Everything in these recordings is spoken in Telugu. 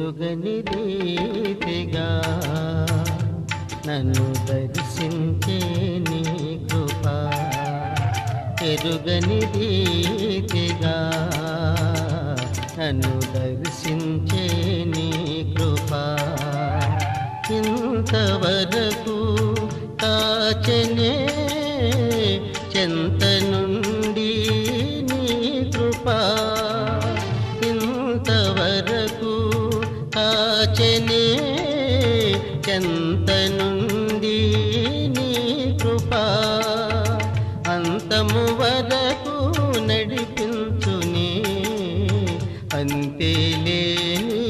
ఎరుగని రీతిగా నన్ను దర్శించే నీ కృప, ఎరుగని రీతిగా నన్ను దర్శించే నీ కృప, ఇంతవరకు కాచనే చెంత నుండి నీ కృప, ఇంతవరకు కాచనే చెంత నుండి నీ కృప, అంతము వరకు నడిపించుని అంతేలేని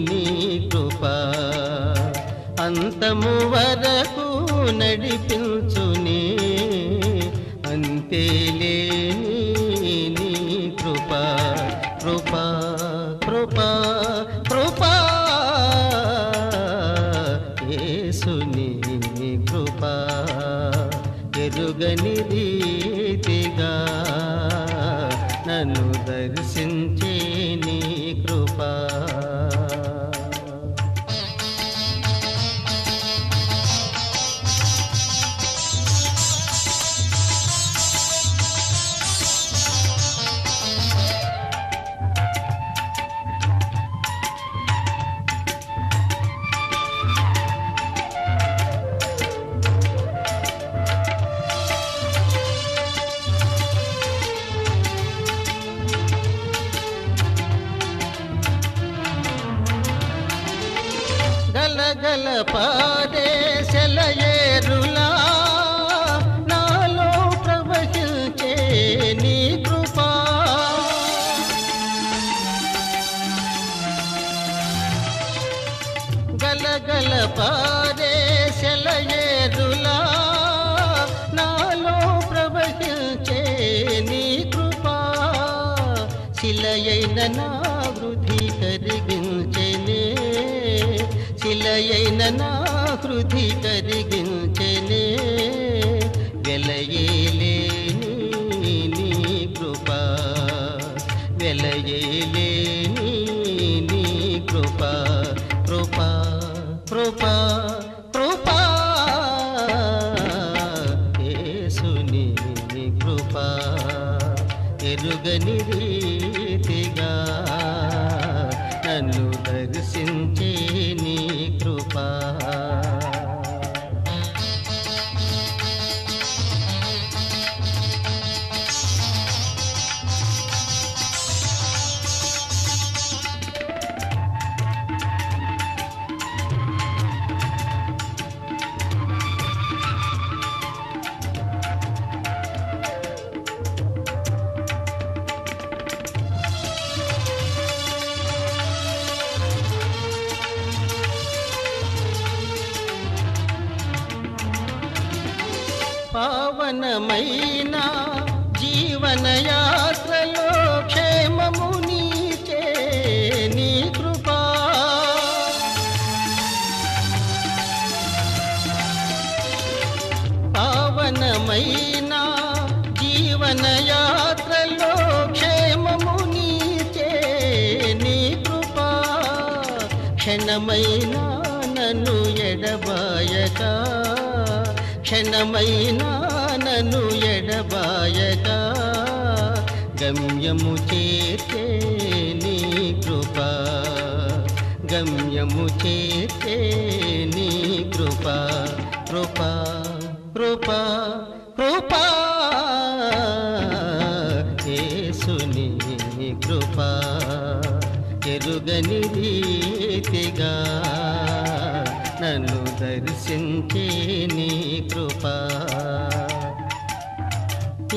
నీ కృప, అంతము వరకు నడిపించుని అంతేలేని నీ కృప, కృప కృప కృప యేసుని కృప, ఎరుగని రీతిగా నన్ను దర్శించే నీ కృప. గలగల పారే సెలయేరులా నాలో ప్రవహించే నీ కృపా, గలగల పారే సెలయేరులా నాలో ప్రవహించే నీ కృపా, శిలయైన నా వృద్ధి కరిగించెనే, శిలయైన నా హృది కరిగించెనే, వెలయేలేని నీ కృప, వెలయేలేని నీ కృప, కృప కృప కృప యేసుని కృప, ఎరుగని రీతిగా నన్ను దర్శించే నీ కృప. పావనమైన జీవన యాత్రలో క్షేమము నీచే నీ కృపా, పావనమైన జీవన యాత్రలో క్షేమము నీచే నీ కృపా, క్షణమైన నన్ను ఎడబాయక, క్షణమైనా నన్ను ఎడబాయక, గమ్యము చేర్చే నీ కృప, గమ్యము చేర్చే నీ కృప, కృప కృప కృప యేసుని కృప, ఎరుగని రీతిగా నన్ను దర్శించే నీ కృప,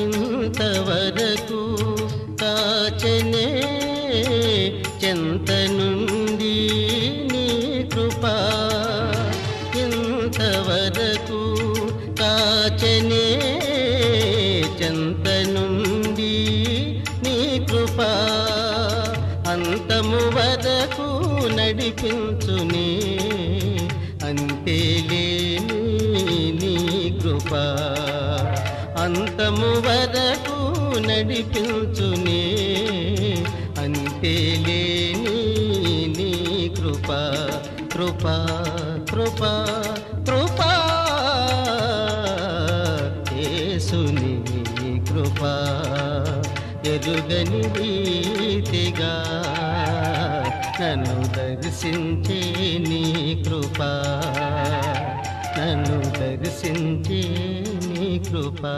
ఇంతవరకు కాచనే చెంత నుండి నీ కృప, ఇంతవరకు కాచనే చెంత నుండి నీ కృప, అంతము వరకు నడిపించుని అంతేలేని నీ కృప, అంతము వరకు నడిపించుని అంతేలేని నీ కృప. కృపా కృపా కృపా కృపా యేసుని కృపా ఎరుగని రీతిగా నన్ను దర్శించే నీ కృపా నన్ను దర్శించే నీ కృపా